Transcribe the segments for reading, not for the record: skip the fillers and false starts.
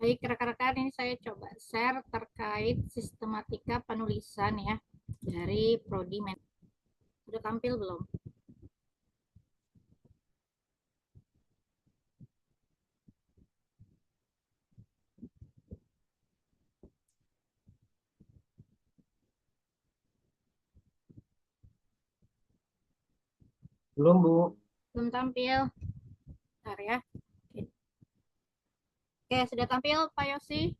Baik, rekan-rekan, ini saya coba share terkait sistematika penulisan ya dari Prodi Manajemen. Sudah tampil belum? Belum, Bu. Belum tampil. Bentar ya. Oke, sudah tampil Pak Yosi?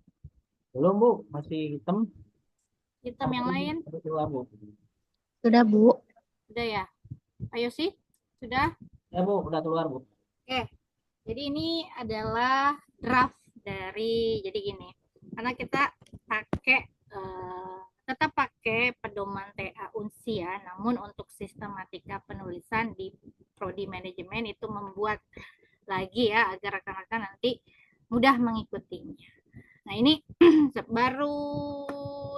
Belum, Bu. Masih hitam. Hitam yang lain? Sampai keluar, Bu. Sudah, Bu. Sudah ya? Pak Yosi? Sudah? Ya, Bu. Udah keluar, Bu. Oke, jadi ini adalah draft dari, jadi gini, karena kita pakai tetap pakai pedoman TA Unsia, namun untuk sistematika penulisan di Prodi Manajemen itu membuat lagi ya agar rekan-rekan nanti mudah mengikutinya. Nah ini baru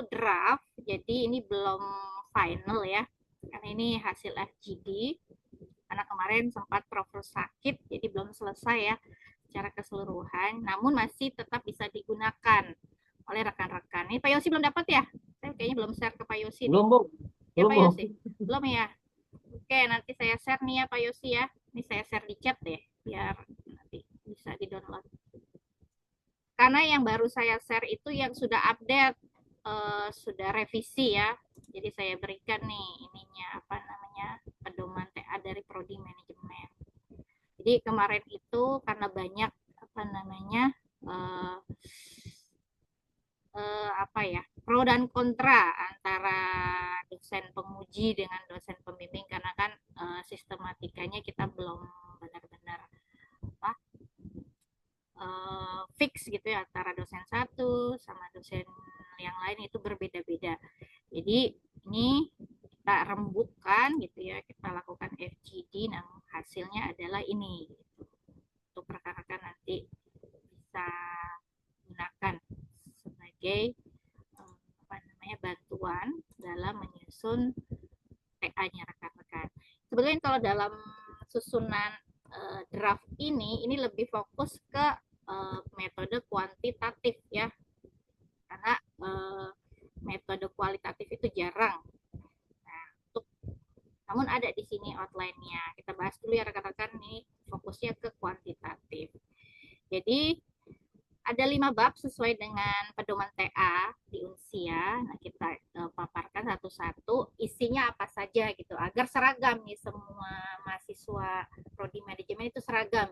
draft, jadi ini belum final ya, karena ini hasil FGD. Karena kemarin sempat Prof sakit, jadi belum selesai ya secara keseluruhan, namun masih tetap bisa digunakan oleh rekan-rekan. Ini Pak Yosi belum dapat ya? Saya kayaknya belum share ke Pak Yosi Belum, deh. Bu. Ya Belum, Pak Bu. Yosi? Belum ya? Oke, nanti saya share nih ya Pak Yosi ya. Ini saya share di chat deh, biar nanti bisa di-download. Karena yang baru saya share itu yang sudah update, sudah revisi ya. Jadi saya berikan nih ininya apa namanya pedoman TA dari Prodi Manajemen. Jadi kemarin itu karena banyak apa namanya eh, apa ya pro dan kontra antara dosen penguji dengan dosen pembimbing karena kan sistematikanya kita belum benar-benar apa fix gitu ya antara dosen satu sama dosen yang lain itu berbeda-beda. Jadi ini kita rembukan gitu ya, kita lakukan FGD, nah hasilnya adalah ini gitu. Untuk rekan-rekan nanti bisa gunakan sebagai apa namanya bantuan dalam menyusun TA-nya rekan-rekan. Sebetulnya kalau dalam susunan draft ini lebih fokus ke metode kuantitatif ya, karena metode kualitatif itu jarang. Nah, namun ada di sini outline-nya. Kita bahas dulu ya rekan-rekan, ini fokusnya ke kuantitatif. Jadi ada 5 bab sesuai dengan pedoman TA di Unsia. Nah, kita paparkan satu-satu isinya apa saja gitu agar seragam nih semua mahasiswa prodi manajemen itu seragam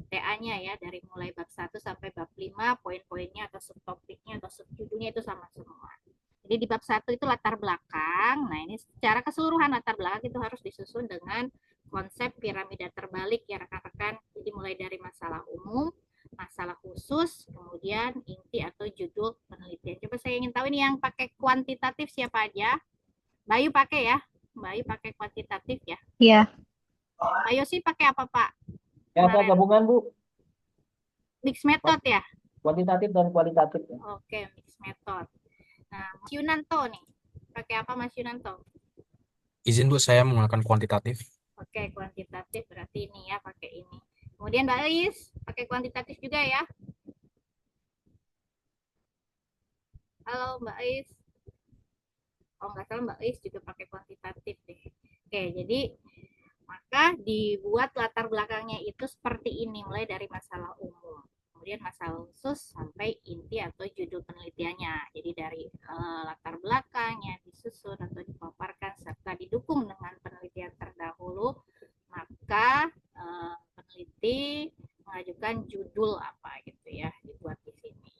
TA-nya ya dari mulai bab 1 sampai bab 5 poin-poinnya atau subtopiknya atau subjudulnya itu sama semua. Jadi di bab 1 itu latar belakang. Nah, ini secara keseluruhan latar belakang itu harus disusun dengan konsep piramida terbalik ya rekan-rekan. Jadi mulai dari masalah umum, masalah khusus, kemudian inti atau judul penelitian. Coba saya ingin tahu ini yang pakai kuantitatif siapa aja? Bayu pakai ya? Bayu pakai kuantitatif ya? Iya. Pak Yosi pakai apa Pak? Ya, saya gabungan, Bu. Mix method ya? Kuantitatif dan kualitatif. Ya. Oke, mix method. Nah, Mas Yunanto nih. Pakai apa Mas Yunanto? Izin Bu, saya menggunakan kuantitatif. Oke, kuantitatif berarti ini ya, pakai ini. Kemudian Mbak Ais, pakai kuantitatif juga ya? Halo Mbak Ais. Oh nggak salah Mbak Ais juga pakai kuantitatif deh. Oke, jadi maka dibuat latar belakangnya itu seperti ini, mulai dari masalah umum, kemudian masalah khusus sampai inti atau judul penelitiannya. Jadi dari latar belakangnya disusun atau dipaparkan serta didukung dengan penelitian terdahulu, maka peneliti mengajukan judul apa gitu ya, dibuat di sini.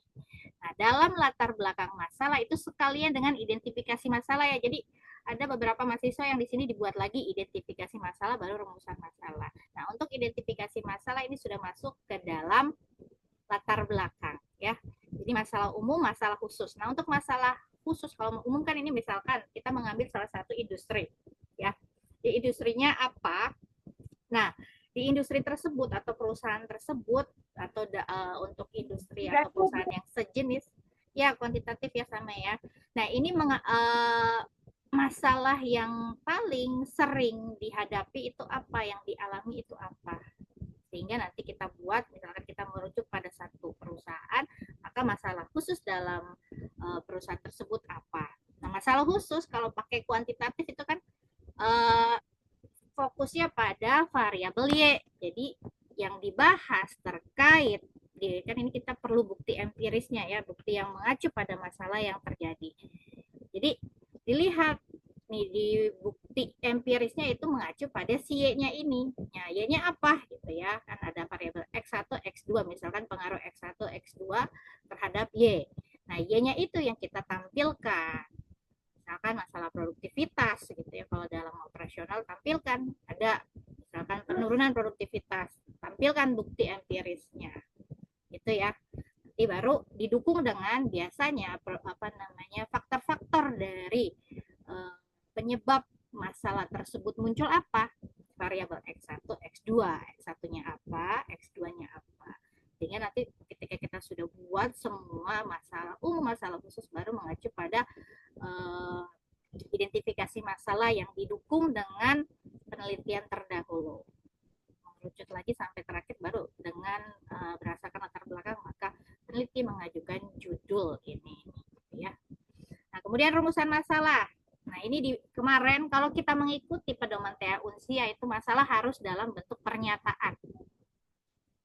Nah, dalam latar belakang masalah itu sekalian dengan identifikasi masalah ya. Jadi ada beberapa mahasiswa yang di sini dibuat lagi identifikasi masalah baru rumusan masalah. Nah, untuk identifikasi masalah ini sudah masuk ke dalam latar belakang ya. Jadi masalah umum, masalah khusus. Nah, untuk masalah khusus kalau umum kan ini misalkan kita mengambil salah satu industri ya. Di industrinya apa? Nah, di industri tersebut atau perusahaan tersebut atau untuk industri atau perusahaan yang sejenis ya kuantitatif ya sama ya. Nah, ini masalah yang paling sering dihadapi itu apa, yang dialami itu apa, sehingga nanti kita buat misalkan kita merujuk pada satu perusahaan, maka maka masalah khusus dalam perusahaan tersebut apa. Nah, masalah khusus kalau pakai kuantitatif itu kan fokusnya pada variabel Y. Jadi yang dibahas terkait kan ini kita perlu bukti empirisnya ya, bukti yang mengacu pada masalah yang terjadi. Jadi dilihat nih di bukti empirisnya itu mengacu pada si Y-nya ini. Nah, Y-nya apa gitu ya? Kan ada variabel X1, X2, misalkan pengaruh X1, X2 terhadap Y. Nah, Y-nya itu yang kita tampilkan. Misalkan masalah produktivitas gitu ya, kalau dalam operasional tampilkan ada misalkan penurunan produktivitas, tampilkan bukti empirisnya gitu ya. Nanti baru didukung dengan biasanya faktor-faktor dari penyebab masalah tersebut muncul apa, variabel X1, X2, X1-nya apa, X2-nya apa. Sehingga nanti ketika kita sudah buat semua masalah masalah khusus, baru mengacu pada identifikasi masalah yang didukung dengan penelitian terdahulu. Merucut lagi sampai terakhir baru dengan berdasarkan latar belakang, maka peneliti mengajukan judul ini ya. Nah, kemudian rumusan masalah. Nah, ini kemarin kalau kita mengikuti pedoman TA Unsia itu masalah harus dalam bentuk pernyataan.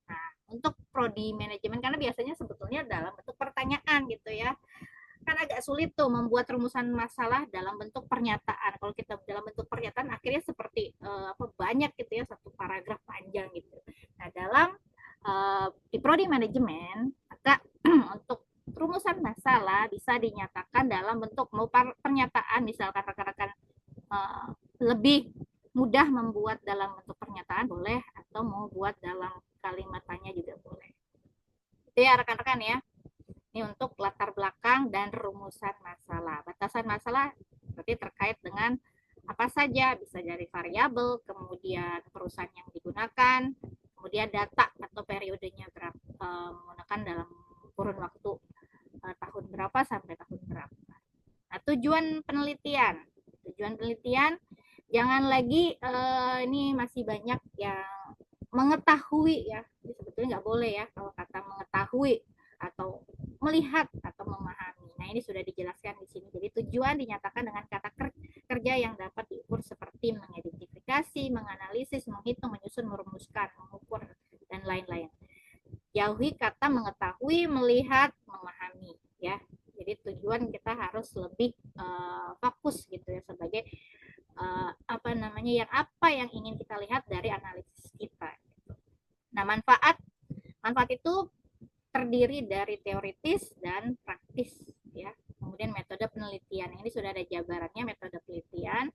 Nah, untuk prodi manajemen karena biasanya sebetulnya dalam bentuk pertanyaan gitu ya. Kan agak sulit tuh membuat rumusan masalah dalam bentuk pernyataan. Kalau kita dalam bentuk pernyataan akhirnya seperti banyak gitu ya, satu paragraf panjang gitu. Nah, dalam di prodi manajemen maka untuk rumusan masalah bisa dinyatakan dalam bentuk mau pernyataan, misalkan rekan-rekan lebih mudah membuat dalam bentuk pernyataan boleh, atau mau buat dalam kalimat tanya juga boleh. Itu ya rekan-rekan ya. Ini untuk latar belakang dan rumusan masalah. Batasan masalah berarti terkait dengan apa saja, bisa dari variabel, kemudian perusahaan yang digunakan, kemudian data atau periodenya menggunakan dalam kurun waktu tahun berapa sampai tahun berapa. Nah, tujuan penelitian jangan lagi ini masih banyak yang mengetahui ya. Jadi sebetulnya nggak boleh ya kalau kata mengetahui atau melihat atau memahami. Nah, ini sudah dijelaskan di sini. Jadi tujuan dinyatakan dengan kata kerja yang dapat diukur seperti mengidentifikasi, menganalisis, menghitung, menyusun, merumuskan, mengukur, dan lain-lain. Jauhi kata mengetahui, melihat, memahami ya. Jadi tujuan kita harus lebih fokus gitu ya sebagai apa yang ingin kita lihat dari analisis kita. Nah, manfaat itu terdiri dari teoritis dan praktis ya. Kemudian metode penelitian. Ini sudah ada jabarannya, metode penelitian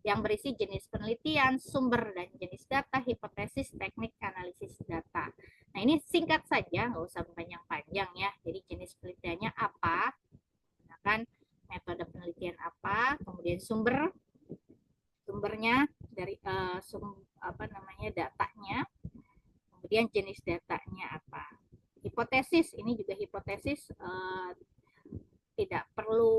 yang berisi jenis penelitian, sumber dan jenis data, hipotesis, teknik analisis data. Nah, ini singkat saja, nggak usah panjang-panjang ya. Jadi jenis penelitiannya apa? Kan metode penelitian apa? Kemudian sumbernya dari datanya. Kemudian jenis datanya apa? Hipotesis, ini juga hipotesis tidak perlu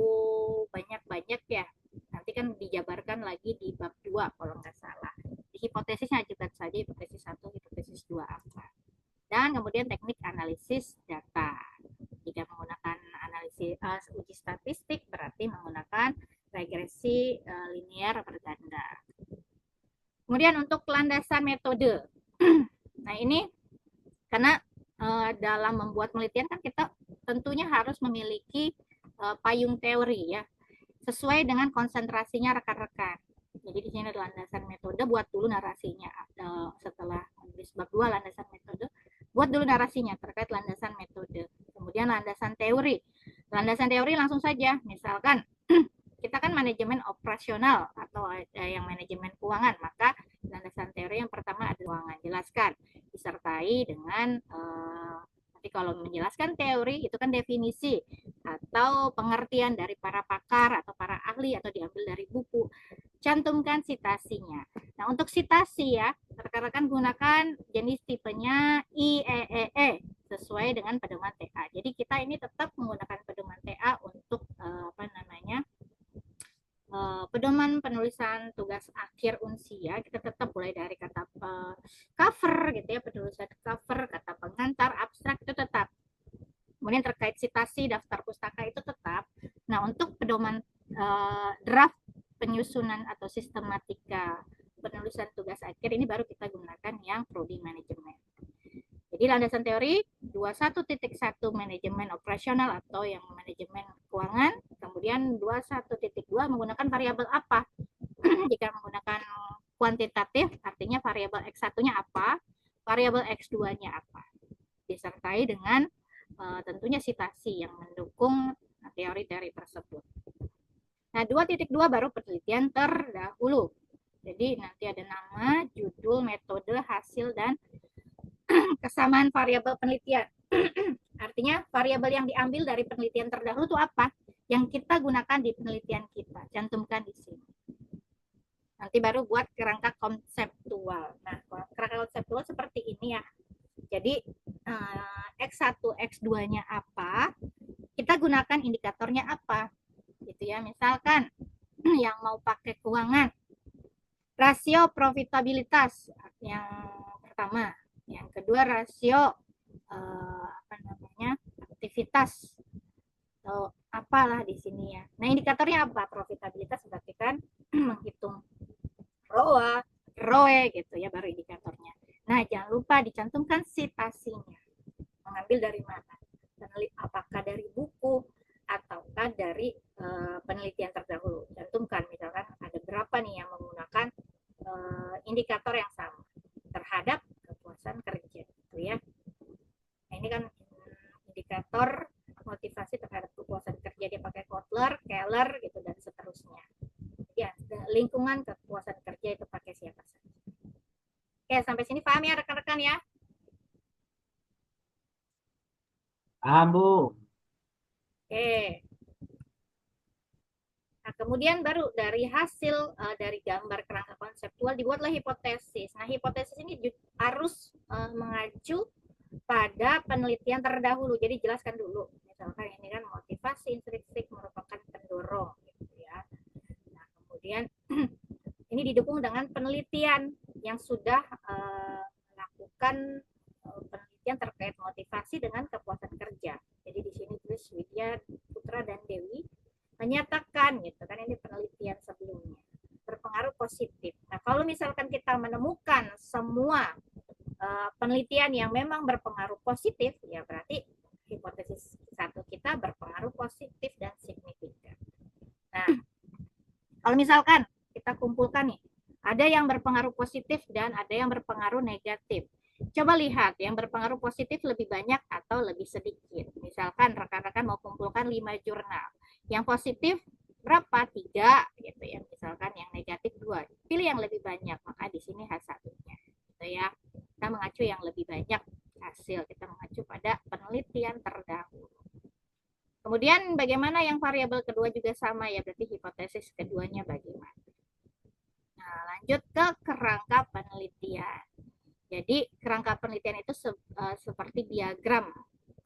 banyak-banyak ya. Nanti kan dijabarkan lagi di bab 2 kalau nggak salah. Di hipotesisnya ajukan saja hipotesis 1, hipotesis 2 apa. Dan kemudian teknik analisis data. Jika menggunakan analisis uji statistik berarti menggunakan regresi linear berganda. Kemudian untuk landasan metode. Nah, ini karena dalam membuat penelitian kan kita tentunya harus memiliki payung teori ya, sesuai dengan konsentrasinya rekan-rekan. Jadi di sini ada landasan metode, buat dulu narasinya. Setelah menulis bab 2 landasan metode, buat dulu narasinya terkait landasan metode. Kemudian landasan teori. Landasan teori langsung saja, misalkan kita kan manajemen operasional atau yang manajemen keuangan, maka landasan teori yang pertama ada keuangan. Jelaskan, disertai dengan nanti kalau menjelaskan teori itu kan definisi atau pengertian dari para pakar atau para ahli atau diambil dari buku. Cantumkan citasinya. Nah, untuk citasi ya, rekan-rekan gunakan jenis tipenya IEEE sesuai dengan pedoman TA. Jadi kita ini tetap menggunakan pedoman TA untuk pedoman penulisan tugas akhir unsia. Kita tetap mulai dari kata cover gitu ya, penulisan cover, kata pengantar, abstrak itu tetap. Kemudian terkait baik citasi, daftar pustaka itu tetap. Nah, untuk pedoman draft penyusunan atau sistematika penulisan tugas akhir ini baru kita gunakan yang prodi manajemen. Jadi landasan teori 21.1 manajemen operasional atau yang manajemen keuangan, kemudian 21.2 menggunakan variabel apa? Jika menggunakan kuantitatif artinya variabel X1-nya apa, variabel X2-nya apa. Disertai dengan tentunya citasi yang mendukung teori-teori tersebut. Nah, 2.2 baru penelitian terdahulu. Jadi nanti ada nama, judul, metode, hasil, dan kesamaan variabel penelitian. Artinya variabel yang diambil dari penelitian terdahulu itu apa? Yang kita gunakan di penelitian kita. Cantumkan di sini. Nanti baru buat kerangka konseptual. Nah, kerangka konseptual seperti ini ya. Jadi X1, X2-nya apa? Kita gunakan indikatornya apa? Gitu ya. Misalkan yang mau pakai keuangan, rasio profitabilitas yang pertama, yang kedua rasio aktivitas atau apalah di sini ya. Nah, indikatornya apa? Profitabilitas berarti kan menghitung ROA, ROE gitu ya, baru indikatornya. Nah, jangan lupa dicantumkan citasinya. Mengambil dari mana? Apakah dari buku ataukah dari penelitian terdahulu. Cantumkan misalkan ada berapa nih yang menggunakan indikator yang sama terhadap kepuasan kerja gitu ya. Nah, ini kan indikator motivasi terhadap kepuasan kerja, dia pakai Kotler, Keller gitu dan seterusnya. Ya, lingkungan kepuasan kerja itu pakai siapa saja. Oke, sampai sini paham ya rekan-rekan ya? Paham, Bu. Oke. Nah, kemudian baru dari hasil dari gambar kerangka konseptual dibuatlah hipotesis. Nah, hipotesis ini harus mengacu pada penelitian terdahulu. Jadi jelaskan dulu. Misalkan ini kan motivasi intrinsik merupakan pendorong gitu ya. Nah, kemudian ini didukung dengan penelitian yang sudah melakukan penelitian terkait motivasi dengan kepuasan kerja. Jadi di sini tulis Widya Putra dan Dewi menyatakan gitu kan, ini penelitian sebelumnya berpengaruh positif. Nah, kalau misalkan kita menemukan semua penelitian yang memang berpengaruh positif, ya berarti hipotesis satu kita berpengaruh positif dan signifikan. Nah, kalau misalkan kita kumpulkan nih, ada yang berpengaruh positif dan ada yang berpengaruh negatif. Coba lihat yang berpengaruh positif lebih banyak atau lebih sedikit. Misalkan rekan-rekan mau kumpulkan 5 jurnal. Yang positif berapa? 3 gitu ya. Misalkan yang negatif 2. Pilih yang lebih banyak, maka di sini H1-nya. Gitu ya. Kita mengacu yang lebih banyak hasil. Kita mengacu pada penelitian terdahulu. Kemudian bagaimana yang variabel kedua juga sama ya, berarti hipotesis keduanya bagaimana. Nah, lanjut ke kerangka penelitian. Jadi kerangka penelitian itu seperti diagram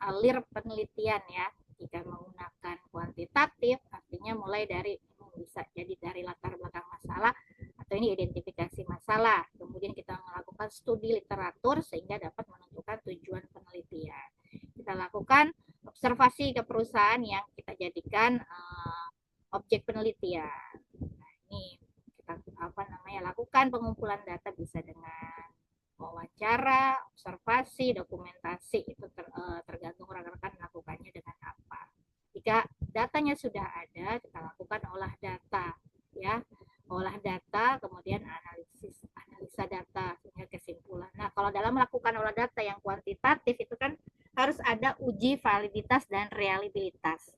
alir penelitian ya. Jika menggunakan kuantitatif, artinya mulai dari bisa jadi dari latar belakang masalah atau ini identifikasi masalah. Kemudian kita melakukan studi literatur sehingga dapat menentukan tujuan penelitian. Kita lakukan observasi ke perusahaan yang kita jadikan objek penelitian. Nah, ini kita lakukan pengumpulan data bisa dengan wawancara, observasi, dokumentasi, itu tergantung rekan-rekan melakukannya dengan apa. Jika datanya sudah ada, kita lakukan olah data, ya, olah data, kemudian analisa data sehingga kesimpulan. Nah, kalau dalam melakukan olah data yang kuantitatif itu kan harus ada uji validitas dan reliabilitas.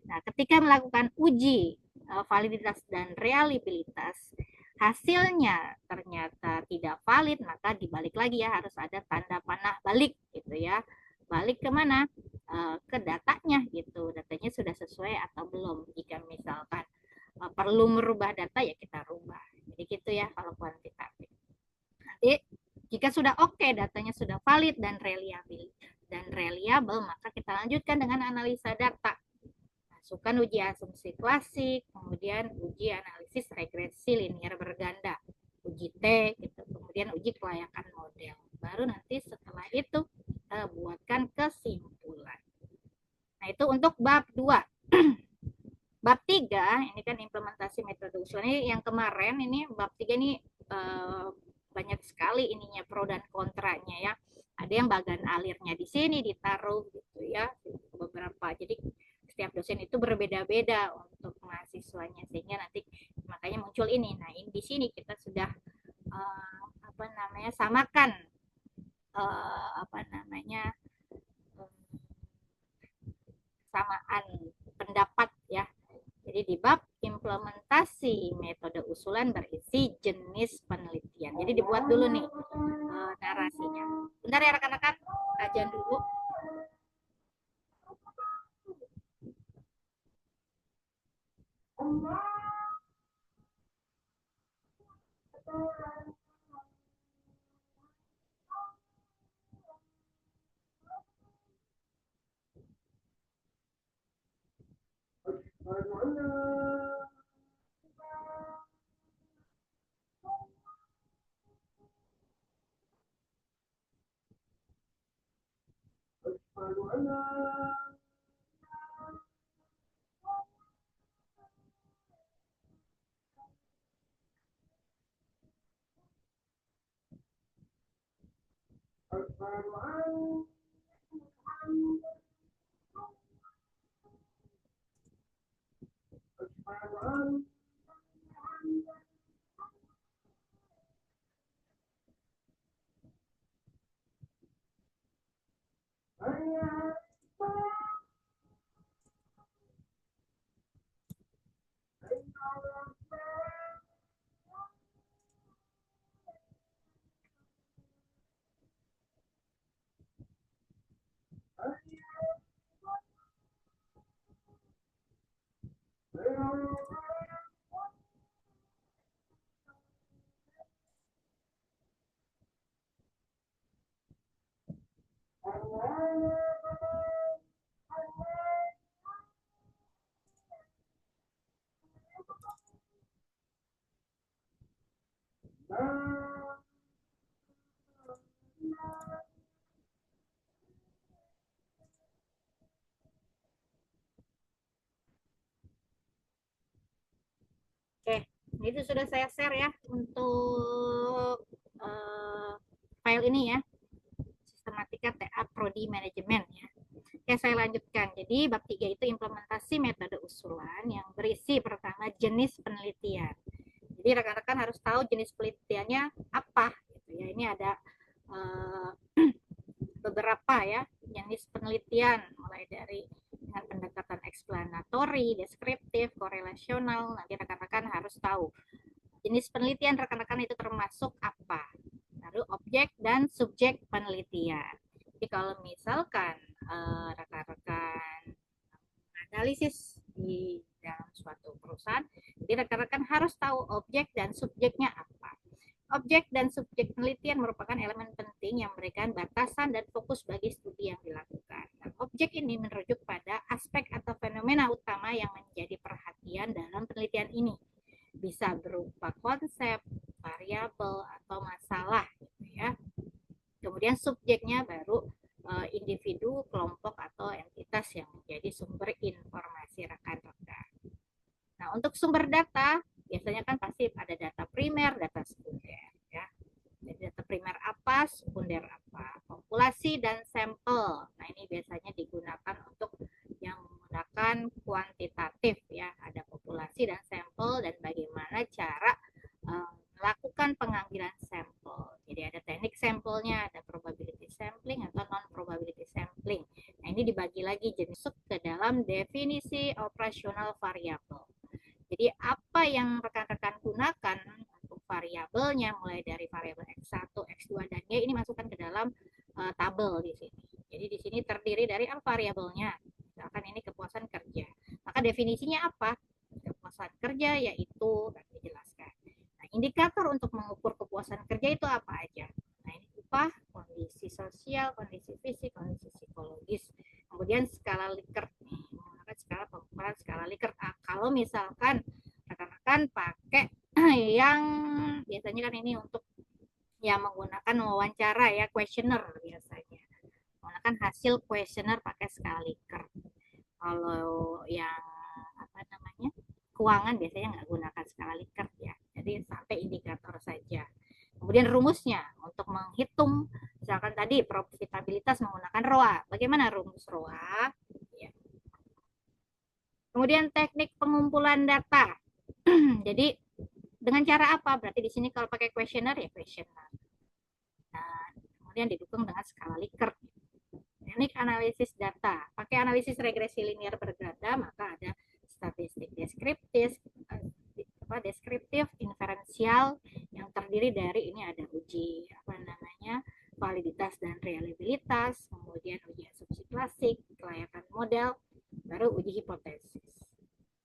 Nah, ketika melakukan uji validitas dan reliabilitas, hasilnya ternyata tidak valid, maka dibalik lagi ya, harus ada tanda panah balik gitu ya. Balik ke mana? Ke datanya gitu. Datanya sudah sesuai atau belum. Jika misalkan perlu merubah data ya kita rubah. Jadi gitu ya kalau kuantitatif. Nanti jika sudah oke, datanya sudah valid dan reliable, maka kita lanjutkan dengan analisa data. Masukkan uji asumsi klasik, kemudian uji analisis regresi linear berganda, uji T, gitu. Kemudian uji kelayakan model. Baru nanti setelah itu kita buatkan kesimpulan. Nah, itu untuk bab 2. Bab 3 ini kan implementasi metode usulan. Ini yang kemarin, ini bab 3 ini banyak sekali ininya pro dan kontranya ya. Ada yang bagan alirnya di sini ditaruh gitu ya, beberapa. Jadi setiap dosen itu berbeda-beda untuk mahasiswanya, sehingga nanti makanya muncul ini. Nah, ini di sini kita sudah samakan samaan pendapat ya. Jadi di bab implementasi metode usulan berisi jenis penelitian. Jadi dibuat dulu nih narasinya. Bentar ya rekan-rekan, ajan dulu. Oke, itu sudah saya share ya untuk file ini ya, sistematika TA Prodi Manajemen ya. Oke, saya lanjutkan. Jadi bab 3 itu implementasi metode usulan yang berisi pertama jenis penelitian. Jadi rekan-rekan harus tahu jenis penelitiannya apa gitu ya. Ini ada beberapa ya jenis penelitian, mulai dari dengan pendekatan eksplanatori, deskriptif, korelasional. Nanti rekan-rekan harus tahu jenis penelitian rekan-rekan itu termasuk apa. Lalu objek dan subjek penelitian. Jadi kalau misalkan rekan-rekan analisis di dalam suatu perusahaan, jadi rekan-rekan harus tahu objek dan subjeknya apa. Objek dan subjek penelitian merupakan elemen penting yang memberikan batasan dan fokus bagi studi yang dilakukan. Dan objek ini merujuk pada aspek atau fenomena utama yang menjadi perhatian dalam penelitian ini. Bisa berupa konsep, variabel, atau masalah gitu ya. Kemudian subjeknya baru individu, kelompok, atau entitas yang menjadi sumber informasi rekan-rekan. Nah, untuk sumber data biasanya kan pasti ada data primer, data sekunder ya. Jadi data primer apa, sekunder apa, populasi dan sampel. Nah, ini biasanya digunakan untuk yang menggunakan kuantitatif ya. Ada populasi dan sampel dan bagaimana cara melakukan pengambilan sampel. Jadi ada teknik sampelnya, ada probability sampling atau non probability sampling. Nah, ini dibagi lagi jenis ke dalam definisi operasional variabel. Jadi apa yang rekan-rekan gunakan untuk variabelnya, mulai dari variabel X1, X2, dan Y, ini masukkan ke dalam tabel di sini. Jadi di sini terdiri dari variabelnya. Misalkan ini kepuasan kerja. Maka definisinya apa? Kepuasan kerja yaitu, dijelaskan. Nah, indikator untuk mengukur kepuasan kerja itu apa aja? Nah, ini upah, kondisi sosial, kondisi fisik, kondisi psikologis. Kemudian skala Likert nih, menggunakan skala pengukuran skala Likert. Kalau misalkan rekan-rekan pakai yang biasanya kan ini untuk yang menggunakan wawancara ya, questionnaire biasanya. Menggunakan hasil questionnaire pakai skala Likert. Kalau yang apa namanya keuangan biasanya nggak gunakan skala Likert ya. Jadi sampai indikator saja. Kemudian rumusnya untuk menghitung misalkan tadi profitabilitas menggunakan ROA. Bagaimana rumus ROA? Ya. Kemudian teknik pengumpulan data. Jadi dengan cara apa? Berarti di sini kalau pakai kuesioner ya kuesioner. Nah, kemudian didukung dengan skala Likert. Teknik analisis data. Pakai analisis regresi linear berganda, maka ada statistik deskriptif, inferensial yang terdiri dari ini ada uji validitas dan reliabilitas, kemudian uji asumsi klasik, kelayakan model, baru uji hipotesis.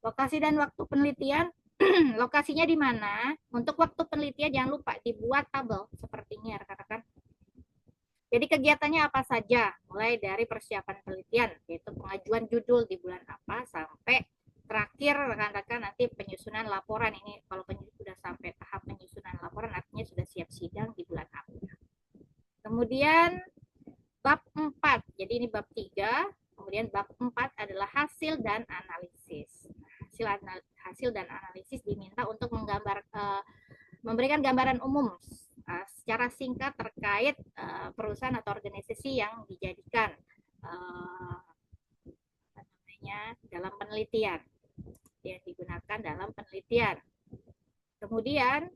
Lokasi dan waktu penelitian, lokasinya di mana? Untuk waktu penelitian jangan lupa dibuat tabel seperti ini ya rekan-rekan. Jadi kegiatannya apa saja, mulai dari persiapan penelitian, yaitu pengajuan judul di bulan apa, sampai terakhir rekan-rekan nanti penyusunan laporan. Ini kalau sudah sampai tahap penyusunan laporan, artinya sudah siap sidang di bulan apa. Kemudian bab 4, jadi ini bab 3, kemudian bab 4 adalah hasil dan analisis. Hasil dan analisis diminta untuk memberikan gambaran umum secara singkat terkait perusahaan atau organisasi yang dijadikan dalam penelitian, yang digunakan dalam penelitian. Kemudian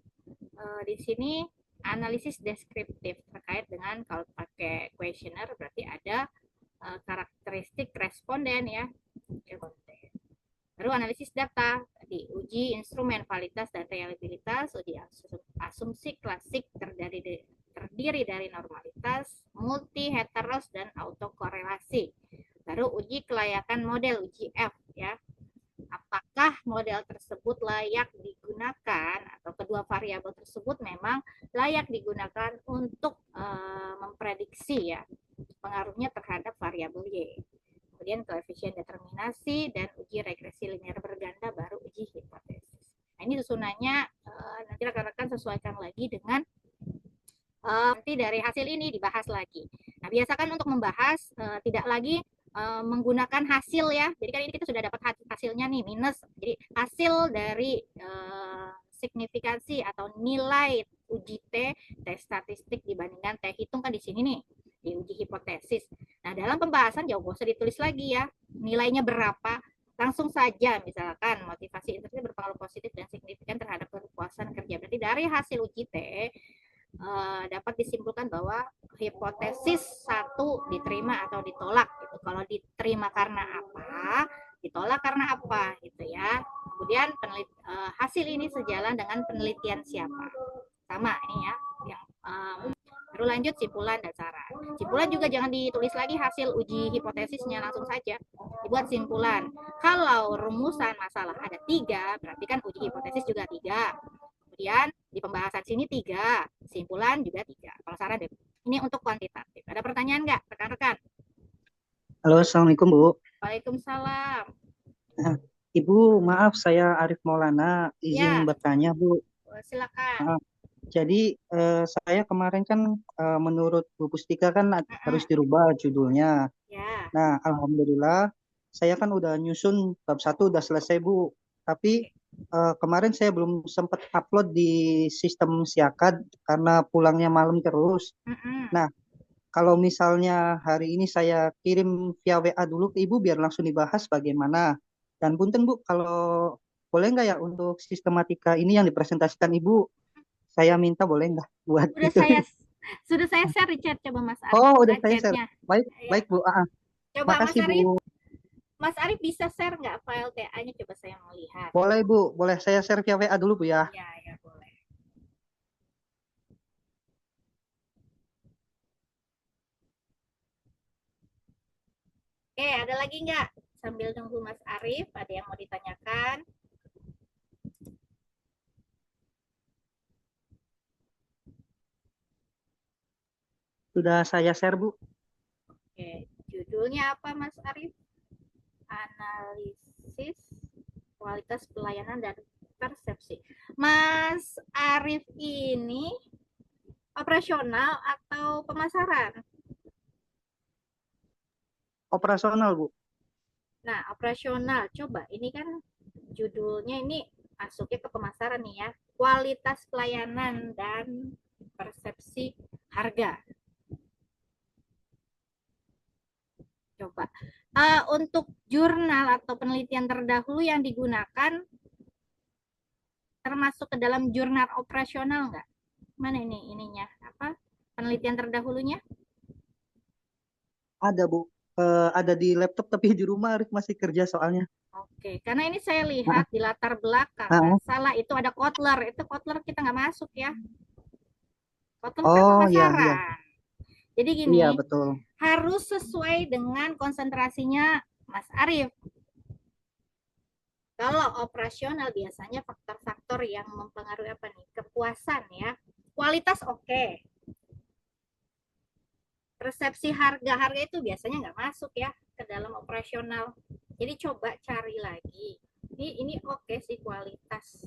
di sini analisis deskriptif terkait dengan kalau pakai kuesioner berarti ada karakteristik responden ya. Baru analisis data, diuji instrumen validitas dan reliabilitas, uji asumsi klasik terdiri dari normalitas, multi, heteros, dan autokorelasi. Baru uji kelayakan model, uji F ya. Apakah model tersebut layak digunakan atau kedua variabel tersebut memang layak digunakan untuk memprediksi ya pengaruhnya terhadap variabel Y. Kemudian koefisien determinasi dan uji regresi linear berganda, baru uji hipotesis. Nah, ini susunannya nanti rekan-rekan sesuaikan lagi dengan nanti dari hasil ini dibahas lagi. Nah, biasakan untuk membahas tidak lagi menggunakan hasil ya. Jadi kan ini kita sudah dapat hasilnya nih minus. Jadi hasil dari signifikansi atau nilai uji T statistik dibandingkan T hitung kan di sini nih di uji hipotesis. Nah, dalam pembahasan jauh usah ditulis lagi ya nilainya berapa, langsung saja misalkan motivasi intrinsik berpengaruh positif dan signifikan terhadap kepuasan kerja. Berarti dari hasil uji T dapat disimpulkan bahwa hipotesis 1 diterima atau ditolak gitu. Kalau diterima karena apa, ditolak karena apa gitu ya. Kemudian hasil ini sejalan dengan penelitian siapa. Sama ini ya yang baru lanjut simpulan dan saran. Simpulan juga jangan ditulis lagi hasil uji hipotesisnya, langsung saja dibuat simpulan. Kalau rumusan masalah ada 3, berarti kan uji hipotesis juga 3. Kemudian di pembahasan sini 3, simpulan juga 3. Kalau saran deh, ini untuk kuantitatif. Ada pertanyaan nggak rekan-rekan? Halo, Assalamualaikum Bu. Waalaikumsalam. Ibu, maaf saya Arif Maulana, izin Ya. bertanya Bu. Silakan. Jadi saya kemarin kan menurut Bu Pustika kan harus dirubah judulnya. Ya. Nah, alhamdulillah saya kan udah nyusun bab 1 udah selesai Bu. Tapi kemarin saya belum sempat upload di sistem Siakad karena pulangnya malam terus. Nah, kalau misalnya hari ini saya kirim via WA dulu ke Ibu biar langsung dibahas bagaimana. Dan punten Bu, kalau boleh nggak ya untuk sistematika ini yang dipresentasikan Ibu, saya minta boleh nggak buat Sudah saya share di chat, coba Mas Arif. Oh, udah saya share. Baik, ya. Baik Bu. Coba Makasih, Mas Arif. Bu. Mas Arif bisa share nggak file TA-nya? Coba saya mau lihat. Boleh Bu, boleh saya share via WA dulu Bu ya. Ya boleh. Oke, ada lagi nggak? Sambil nunggu Mas Arif, ada yang mau ditanyakan? Sudah saya share Bu. Oke, judulnya apa Mas Arif? Analisis kualitas pelayanan dan persepsi. Mas Arif ini operasional atau pemasaran? Operasional Bu. Nah, operasional. Coba ini kan judulnya ini masuknya ke pemasaran nih ya. Kualitas pelayanan dan persepsi harga. Coba. Untuk jurnal atau penelitian terdahulu yang digunakan termasuk ke dalam jurnal operasional nggak? Mana ini ininya? Apa? Penelitian terdahulunya? Ada Bu. Ada di laptop tapi di rumah Arif masih kerja soalnya. Oke, karena ini saya Ah, lihat di latar belakang, ah. nggak salah itu ada Kotler. Itu Kotler kita nggak masuk ya. Kotler kan Oh iya iya pemasaran. Jadi gini, iya betul. harus sesuai dengan konsentrasinya Mas Arief. Kalau operasional biasanya faktor-faktor yang mempengaruhi apa nih? Kepuasan ya. Kualitas oke. Persepsi harga itu biasanya nggak masuk ya ke dalam operasional. Jadi coba cari lagi. Ini oke sih kualitas.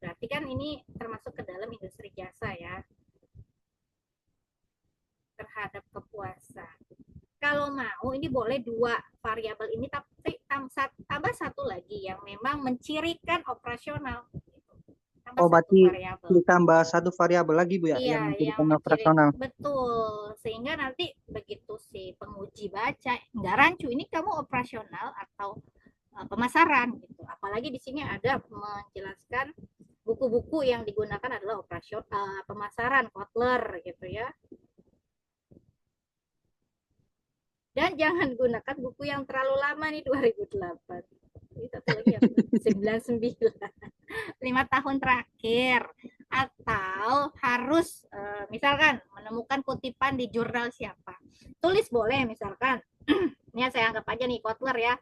Berarti kan ini termasuk ke dalam industri jasa ya, terhadap kepuasan. Kalau mau ini boleh dua variabel ini, tapi tambah satu lagi yang memang mencirikan operasional. Tambah Oh satu berarti variabel. ditambah satu variabel lagi Bu ya Iya, yang yang menjadikan menciri operasional. betul. Sehingga nanti begitu si penguji baca, nggak rancu ini kamu operasional atau pemasaran gitu. Apalagi di sini ada menjelaskan buku-buku yang digunakan adalah operasional, pemasaran, Kotler gitu ya. Dan jangan gunakan buku yang terlalu lama nih 2008. Ini satu lagi apa? 99. 5 tahun terakhir. Atau harus misalkan menemukan kutipan di jurnal siapa. Tulis boleh misalkan. Ini saya anggap aja nih Kotler ya.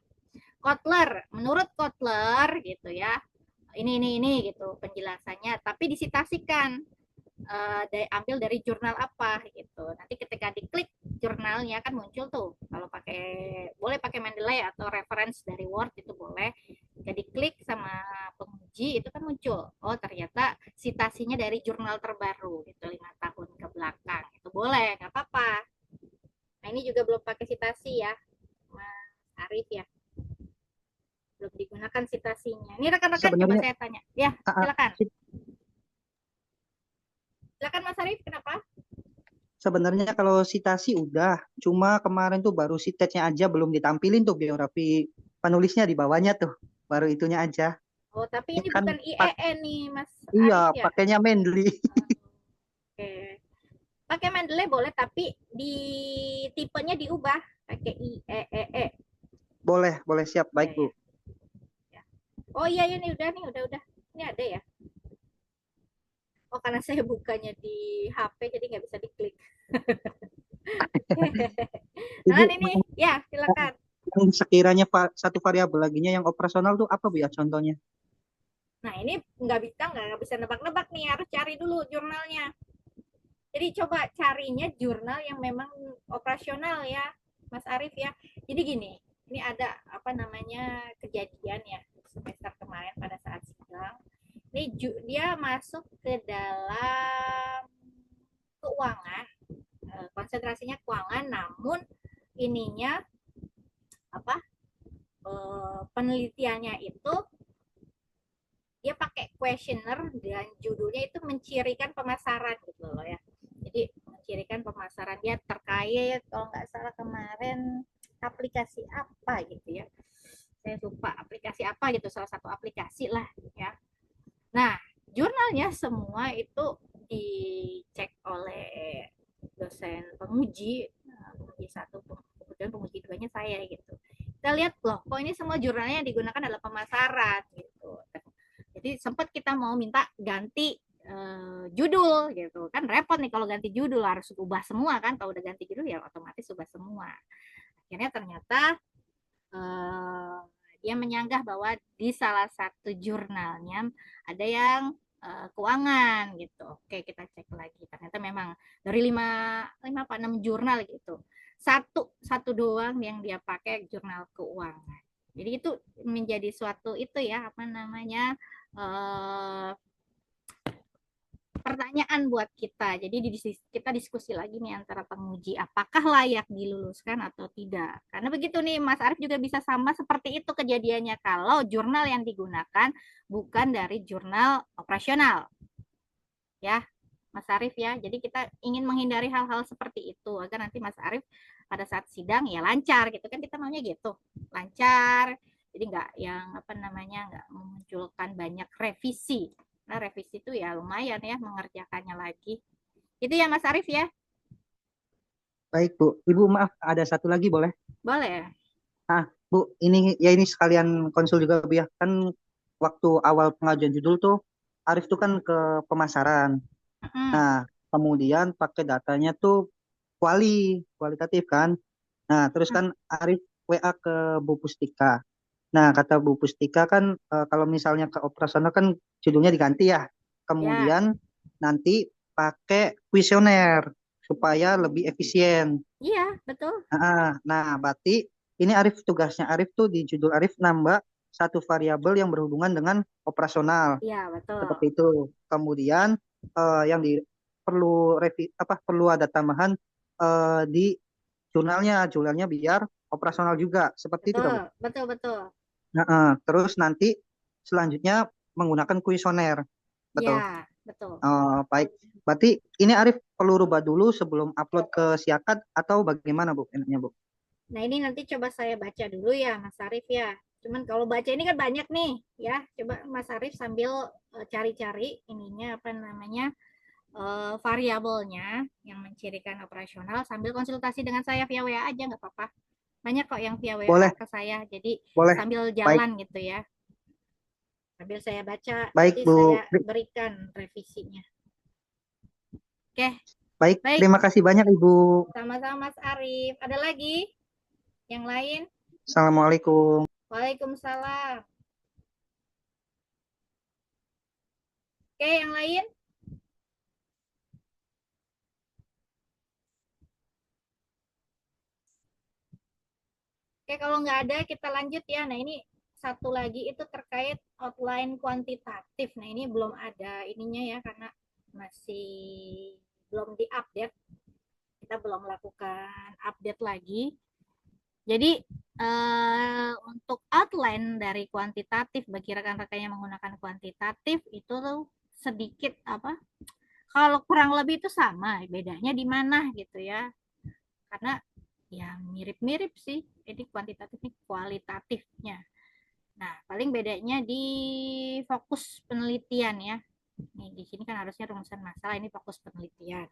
Kotler, menurut Kotler gitu ya. Ini gitu penjelasannya, tapi disitasikan ambil dari jurnal apa gitu. Nanti ketika diklik jurnalnya kan muncul tuh. Kalau boleh pakai Mendeley atau reference dari Word itu boleh. Jika diklik sama penguji itu kan muncul. Oh ternyata citasinya dari jurnal terbaru gitu 5 tahun ke belakang. Itu boleh, nggak apa-apa. Nah ini juga belum pakai citasi ya, Mas Arief ya. Belum digunakan citasinya. Ini rekan-rekan coba Sebenarnya saya tanya. Ya, ah, ah, silakan. Silakan Mas Arief, kenapa? sebenarnya kalau citasi udah, cuma kemarin tuh baru citatnya aja belum ditampilin tuh biografi penulisnya di bawahnya tuh, baru itunya aja. Oh, tapi Ini ini kan bukan pak, IEE nih, Mas iya Arief ya? pakainya Mendeley. Oke. Pakai Mendeley boleh, tapi di tipenya diubah. Pakai IEEE. Boleh siap Ya, baik Bu. ya. Ya. Oh iya, ya nih udah. Ini ada ya. Oh, karena saya bukanya di HP, jadi nggak bisa diklik. Ibu Nah, ini, ya silakan. yang sekiranya satu variabel laginya yang operasional tuh apa Bu ya contohnya? Nah, ini nggak bisa nebak-nebak nih, harus cari dulu jurnalnya. Jadi coba carinya jurnal yang memang operasional ya, Mas Arief ya. Jadi gini, ini ada apa namanya kejadian ya semester kemarin pada saat sidang. Ini dia masuk ke dalam keuangan, konsentrasinya keuangan, namun ininya apa penelitiannya itu dia pakai questionnaire dan judulnya itu mencirikan pemasaran gitu loh ya. Jadi mencirikan pemasaran dia terkait kalau nggak salah kemarin aplikasi apa gitu ya. Saya lupa aplikasi apa gitu, salah satu aplikasi lah ya. Nah, jurnalnya semua itu dicek oleh dosen penguji, penguji satu, kemudian penguji duanya saya gitu. Kita lihat loh, kok ini semua jurnalnya yang digunakan adalah pemasaran gitu. Jadi sempat kita mau minta ganti judul gitu kan, repot nih kalau ganti judul, harus ubah semua kan. Kalau udah ganti judul ya otomatis ubah semua. Akhirnya ternyata dia menyanggah bahwa di salah satu jurnalnya ada yang keuangan gitu. Oke, kita cek lagi. Ternyata memang dari 5 apa 6 jurnal gitu. Satu doang yang dia pakai jurnal keuangan. Jadi itu menjadi suatu itu ya apa namanya pertanyaan buat kita. Jadi kita diskusi lagi nih antara penguji, apakah layak diluluskan atau tidak. Karena begitu nih, Mas Arief juga bisa sama seperti itu kejadiannya kalau jurnal yang digunakan bukan dari jurnal operasional. Ya, Mas Arief ya. Jadi kita ingin menghindari hal-hal seperti itu agar nanti Mas Arief pada saat sidang ya lancar gitu kan, kita maunya gitu. Lancar. Jadi nggak yang apa namanya nggak memunculkan banyak revisi. Nah, revisi itu ya lumayan ya mengerjakannya lagi. Itu ya Mas Arief ya. Baik, Bu. Ibu, maaf, ada satu lagi boleh? Boleh. Bu, ini sekalian konsul juga, Bu ya. Kan waktu awal pengajuan judul tuh, Arif tuh kan ke pemasaran. Nah, kemudian pakai datanya tuh kualitatif kan. Nah, terus kan Arif WA ke Bu Pustika. Nah, kata Bu Pustika kan kalau misalnya ke operasional kan judulnya diganti ya. Kemudian nanti pakai kuesioner supaya lebih efisien. Iya, betul. Nah, berarti ini tugasnya Arif tuh di judul Arif nambah satu variabel yang berhubungan dengan operasional. Iya, betul. Seperti itu. Kemudian yang perlu ada tambahan di jurnalnya biar operasional juga. Seperti itu, Bu. Betul. Terus nanti selanjutnya menggunakan kuesioner. Betul. Iya, betul. Baik. Berarti ini Arif perlu rubah dulu sebelum upload ke Siakad atau bagaimana, Bu? Enaknya, Bu? Nah, ini nanti coba saya baca dulu ya, Mas Arief ya. Cuman kalau baca ini kan banyak nih, ya. Coba Mas Arief sambil cari-cari ininya apa namanya variabelnya yang mencirikan operasional sambil konsultasi dengan saya via WA aja nggak apa-apa. Banyak kok yang via WA Boleh. ke saya, jadi Boleh. sambil jalan gitu ya. Sambil saya baca, Baik, nanti Bu. saya berikan revisinya. Oke. Baik, terima kasih banyak, Ibu. Sama-sama Mas Arief. Ada lagi? Yang lain? Assalamualaikum. Waalaikumsalam. Oke, yang lain? Oke, kalau nggak ada kita lanjut ya. Nah, ini satu lagi itu terkait outline kuantitatif. Nah, ini belum ada ininya ya karena masih belum diupdate. Kita belum melakukan update lagi. Jadi untuk outline dari kuantitatif bagi rekan-rekan yang menggunakan kuantitatif itu tuh sedikit apa? Kalau kurang lebih itu sama, bedanya di mana gitu ya. Karena ya mirip-mirip sih, ini kuantitatif ini kualitatifnya. Nah, paling bedanya di fokus penelitian ya. Nih, di sini kan harusnya rumusan masalah, ini fokus penelitian.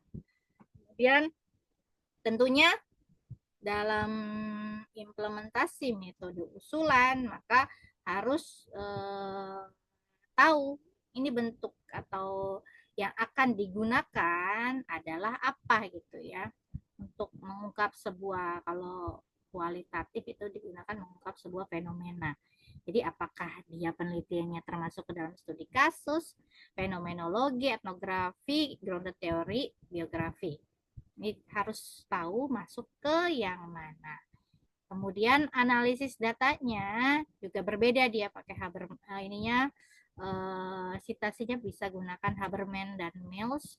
Kemudian tentunya dalam implementasi metode usulan, maka harus tahu ini bentuk atau yang akan digunakan adalah apa gitu ya. Untuk mengungkap sebuah, kalau kualitatif itu digunakan mengungkap sebuah fenomena. Jadi apakah dia penelitiannya termasuk ke dalam studi kasus, fenomenologi, etnografi, grounded teori, biografi. Ini harus tahu masuk ke yang mana. Kemudian analisis datanya juga berbeda, dia pakai citasinya bisa gunakan Habermas dan Mills,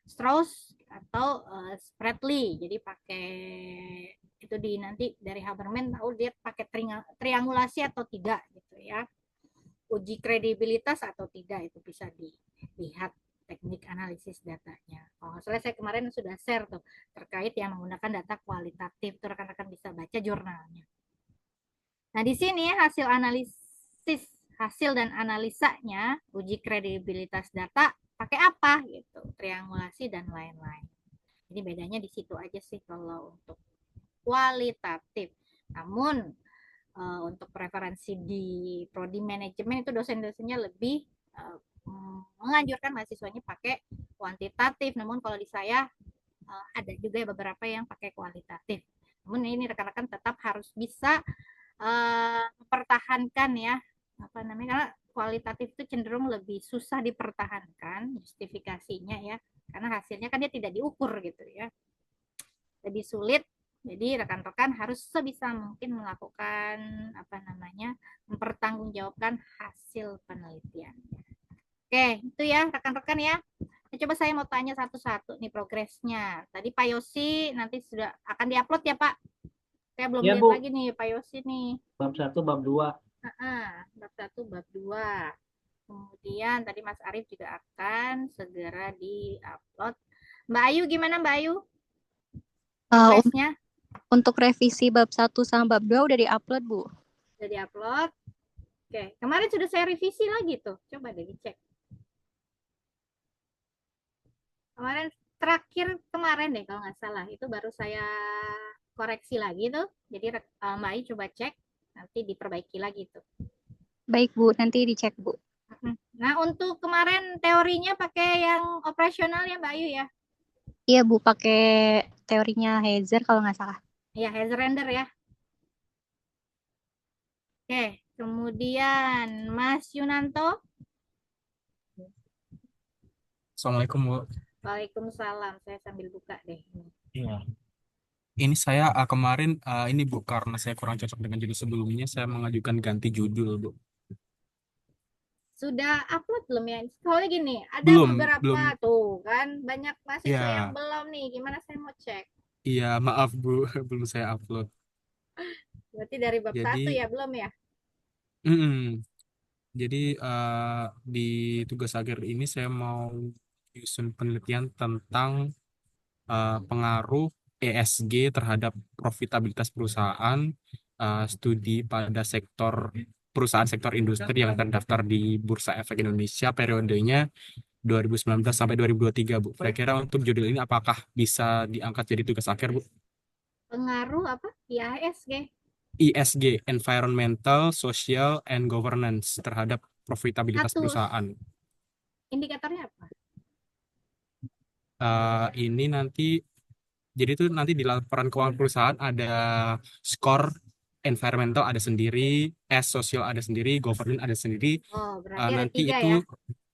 Strauss atau Spratly. Jadi pakai itu nanti dari Habermas tahu dia pakai triangulasi atau tidak gitu ya. Uji kredibilitas atau tidak itu bisa dilihat teknik analisis datanya. Kalau saya kemarin sudah share tuh terkait yang menggunakan data kualitatif, tuh rekan-rekan bisa baca jurnalnya. Nah, di sini hasil dan analisanya, uji kredibilitas data pakai apa gitu, triangulasi dan lain-lain. Jadi bedanya di situ aja sih kalau untuk kualitatif. Namun untuk preferensi di prodi manajemen itu dosen-dosennya lebih menganjurkan mahasiswanya pakai kuantitatif. Namun kalau di saya ada juga beberapa yang pakai kualitatif. Namun ini rekan-rekan tetap harus bisa mempertahankan ya apa namanya, karena kualitatif itu cenderung lebih susah dipertahankan justifikasinya ya, karena hasilnya kan dia tidak diukur gitu ya, lebih sulit. Jadi rekan-rekan harus sebisa mungkin melakukan apa namanya, mempertanggungjawabkan hasil penelitian. Oke, itu ya rekan-rekan ya. Coba saya mau tanya satu-satu nih progresnya. Tadi Pak Yosi nanti sudah akan diupload ya Pak? Saya belum Ya, lihat Bu. lagi nih Pak Yosi nih. Bab 1, bab 2. Bab 1, bab 2. Kemudian tadi Mas Arief juga akan segera di-upload. Mbak Ayu gimana Mbak Ayu? Progresnya Untuk revisi bab 1 sama bab 2 udah di-upload, Bu. sudah di-upload. Oke, kemarin sudah saya revisi lagi tuh. Coba deh dicek. Kemarin terakhir kemarin deh kalau nggak salah itu baru saya koreksi lagi tuh. Jadi Mbak Ayu coba cek nanti diperbaiki lagi tuh. Baik, Bu. Nanti dicek, Bu. Nah, untuk kemarin teorinya pakai yang operasional ya Mbak Ayu ya? Iya, Bu. Pakai teorinya Heiser kalau nggak salah. Ya, Heiser render ya. Oke, kemudian Mas Yunanto. Assalamualaikum, Bu. Waalaikumsalam. Saya sambil buka deh. Iya. Ini saya kemarin ini Bu, karena saya kurang cocok dengan judul sebelumnya, saya mengajukan ganti judul, Bu. Sudah upload belum ya? Soalnya gini, ada Belum, beberapa belum. tuh kan banyak mahasiswa yang Iya, belum nih. Gimana saya mau cek? iya, maaf Bu, belum saya upload. Berarti dari bab 1 Jadi, ya belum ya? jadi di tugas akhir ini saya mau nyusun penelitian tentang pengaruh ESG terhadap profitabilitas perusahaan, studi pada perusahaan sektor industri yang terdaftar di Bursa Efek Indonesia periodenya 2019 sampai 2023, Bu. Kira-kira untuk judul ini apakah bisa diangkat jadi tugas akhir, Bu? Pengaruh apa? IASG. ESG, Environmental, Social, and Governance terhadap profitabilitas Status. perusahaan. Indikatornya apa? Ini nanti, jadi itu nanti di laporan keuangan perusahaan ada skor environmental ada sendiri, sosial ada sendiri, governance ada sendiri. Oh, berarti ada Nanti 3 itu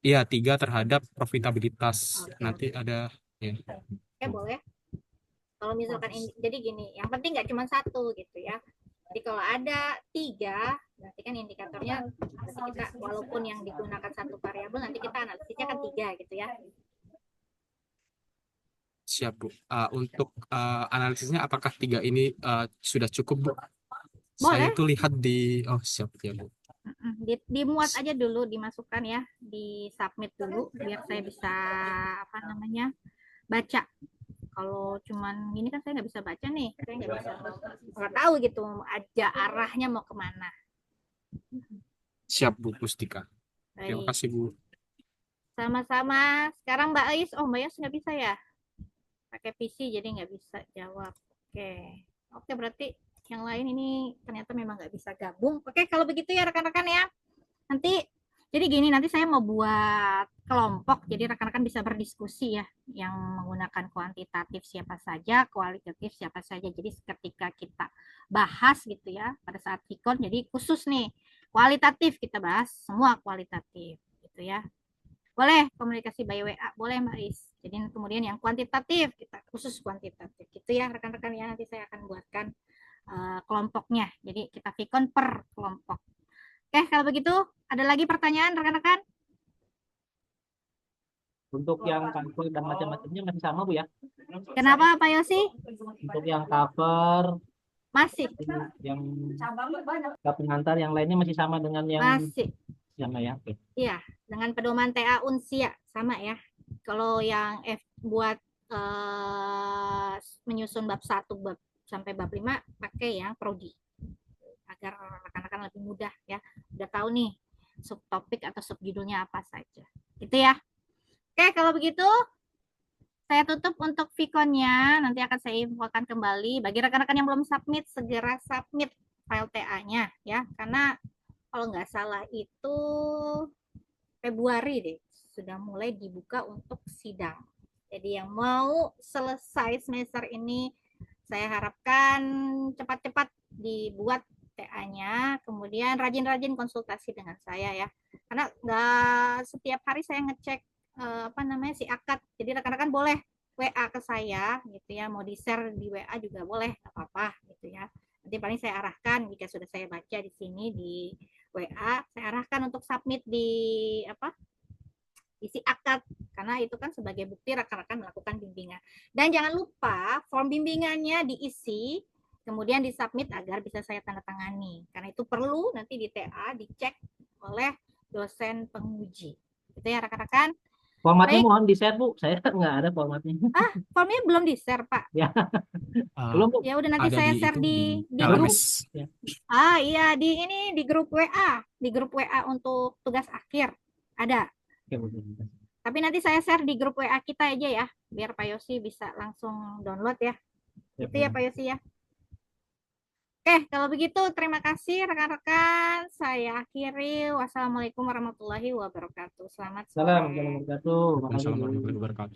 ya? ya 3 terhadap profitabilitas. Oke, Nanti ada ya. Oke, boleh. Kalau misalkan jadi gini, yang penting nggak cuma satu gitu ya. Jadi kalau ada 3, berarti kan indikatornya berarti kita walaupun yang digunakan satu variabel nanti kita analisisnya kan 3 gitu ya. Siap, Bu. Untuk analisisnya apakah 3 ini sudah cukup, Bu? Saya Boleh. tuh lihat oh siap ya, Bu. Dimuat aja dulu, dimasukkan ya, di submit dulu biar saya bisa apa namanya baca. Kalau cuman gini kan saya nggak bisa baca nih, saya nggak tahu gitu aja arahnya mau kemana. Siap, Bu Pustika. Terima Baik, kasih, Bu. sama-sama. Sekarang Mbak Ais, Mbak Ais nggak bisa ya, pakai PC jadi nggak bisa jawab. Oke, berarti yang lain ini ternyata memang nggak bisa gabung. Oke, kalau begitu ya rekan-rekan ya. Nanti jadi gini, nanti saya mau buat kelompok, jadi rekan-rekan bisa berdiskusi ya, yang menggunakan kuantitatif siapa saja, kualitatif siapa saja. Jadi ketika kita bahas gitu ya, pada saat Vicon, jadi khusus nih, kualitatif kita bahas semua kualitatif gitu ya. Boleh komunikasi by WA, boleh Mbak Is. Jadi kemudian yang kuantitatif, kita khusus kuantitatif gitu ya rekan-rekan ya, nanti saya akan buatkan kelompoknya. Jadi kita Vicon per kelompok. Oke, kalau begitu ada lagi pertanyaan rekan-rekan? Untuk yang cover dan macam-macamnya masih sama, Bu ya? Kenapa Pak Yosi? Untuk yang cover, Masih, yang pengantar, yang lainnya masih sama dengan yang masih. sama ya? Oke. Iya, dengan pedoman TA Unsia sama ya. Kalau yang buat menyusun bab 1 sampai bab 5 pakai yang prodi. Agar rekan-rekan lebih mudah ya. Udah tahu nih subtopik atau subjudulnya apa saja. Gitu ya. Oke, kalau begitu saya tutup untuk Vicon-nya. Nanti akan saya infokan kembali. Bagi rekan-rekan yang belum submit, segera submit file TA-nya ya. Karena kalau nggak salah itu Februari deh sudah mulai dibuka untuk sidang. Jadi yang mau selesai semester ini saya harapkan cepat-cepat dibuat TA-nya, kemudian rajin-rajin konsultasi dengan saya ya. Karena nggak setiap hari saya ngecek si akad. Jadi rekan-rekan boleh WA ke saya gitu ya, mau di-share di WA juga boleh, nggak apa-apa gitu ya. Nanti paling saya arahkan jika sudah saya baca di sini di WA, saya arahkan untuk submit di isi akad karena itu kan sebagai bukti rekan-rekan melakukan bimbingan. Dan jangan lupa form bimbingannya diisi, kemudian disubmit agar bisa saya tanda tangani. Karena itu perlu nanti di TA dicek oleh dosen penguji. Itu ya rekan-rekan. Formatnya Baik. mohon di-share, Bu. Saya nggak ada formatnya. Formnya belum di-share, Pak. Belum, Bu. Ya udah nanti Ada saya di share itu, di di grup. LMS. Iya, di grup WA, di grup WA untuk tugas akhir. Ada. Oke, Bu. Tapi nanti saya share di grup WA kita aja ya, biar Pak Yosi bisa langsung download ya. Itu ya Pak Yosi ya. Oke, kalau begitu terima kasih rekan-rekan. Saya akhiri. Wassalamualaikum warahmatullahi wabarakatuh. Selamat sore. Assalamualaikum warahmatullahi wabarakatuh. Waalaikumsalam warahmatullahi wabarakatuh.